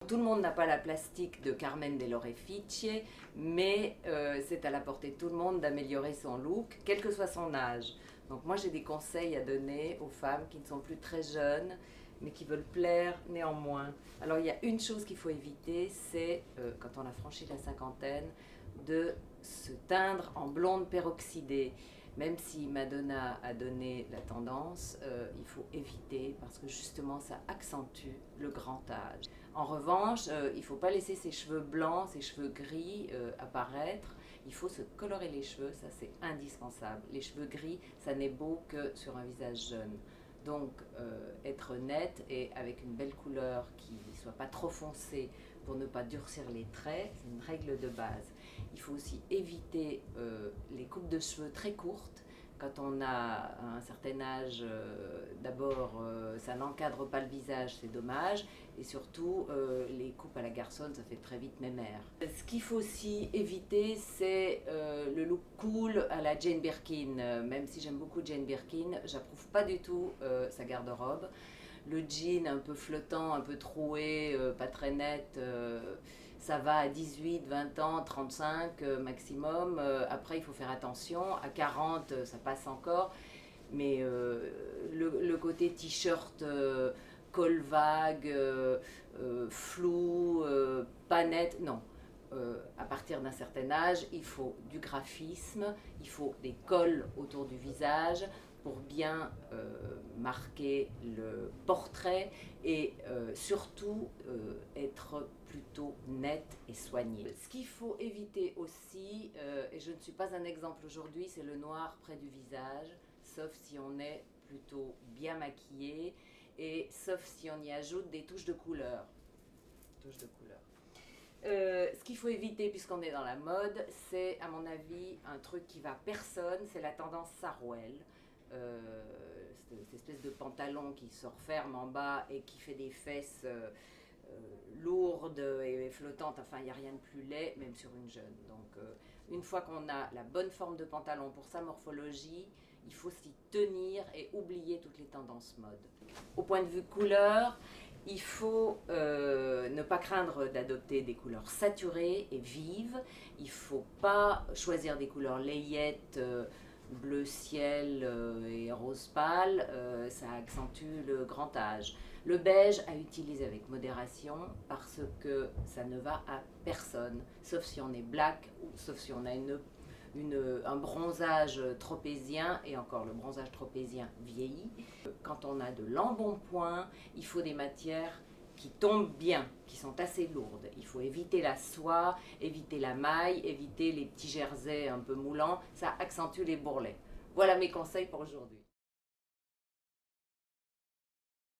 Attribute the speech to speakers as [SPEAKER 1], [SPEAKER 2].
[SPEAKER 1] Tout le monde n'a pas la plastique de Carmen dell'Orefice, mais c'est à la portée de tout le monde d'améliorer son look, quel que soit son âge. Donc moi j'ai des conseils à donner aux femmes qui ne sont plus très jeunes, mais qui veulent plaire néanmoins. Alors il y a une chose qu'il faut éviter, c'est quand on a franchi la cinquantaine, de se teindre en blonde peroxydée. Même si Madonna a donné la tendance, il faut éviter parce que justement ça accentue le grand âge. En revanche, il ne faut pas laisser ses cheveux blancs, ses cheveux gris apparaître. Il faut se colorer les cheveux, ça c'est indispensable. Les cheveux gris, ça n'est beau que sur un visage jeune. Donc être nette et avec une belle couleur qui ne soit pas trop foncée pour ne pas durcir les traits, c'est une règle de base. Il faut aussi éviter les coupes de cheveux très courtes. Quand on a un certain âge, d'abord ça n'encadre pas le visage, c'est dommage, et surtout les coupes à la garçonne, ça fait très vite mémère. Ce qu'il faut aussi éviter, c'est le look cool à la Jane Birkin. Même si j'aime beaucoup Jane Birkin, j'approuve pas du tout sa garde-robe. Le jean un peu flottant, un peu troué, pas très net, ça va à 18, 20 ans, 35 maximum. Après, il faut faire attention. À 40, ça passe encore. Mais le côté t-shirt, col vague, flou, pas net, non. À partir d'un certain âge, il faut du graphisme, il faut des cols autour du visage pour bien marquer le portrait et surtout être plutôt net et soigné. Ce qu'il faut éviter aussi, et je ne suis pas un exemple aujourd'hui, c'est le noir près du visage, sauf si on est plutôt bien maquillé et sauf si on y ajoute des touches de couleur. Ce qu'il faut éviter, puisqu'on est dans la mode, c'est à mon avis un truc qui va à personne, c'est la tendance Sarouel. Cette espèce de pantalon qui se referme en bas et qui fait des fesses lourdes et flottantes, enfin il n'y a rien de plus laid, même sur une jeune. Donc une fois qu'on a la bonne forme de pantalon pour sa morphologie, il faut s'y tenir et oublier toutes les tendances mode. Au point de vue couleur, il faut ne pas craindre d'adopter des couleurs saturées et vives. Il ne faut pas choisir des couleurs layettes, bleu ciel et rose pâle, ça accentue le grand âge. Le beige à utiliser avec modération parce que ça ne va à personne, sauf si on est black ou sauf si on a un bronzage tropézien, et encore le bronzage tropézien vieillit. Quand on a de l'embonpoint, il faut des matières qui tombent bien, qui sont assez lourdes. Il faut éviter la soie, éviter la maille, éviter les petits jerseys un peu moulants, ça accentue les bourrelets. Voilà mes conseils pour aujourd'hui.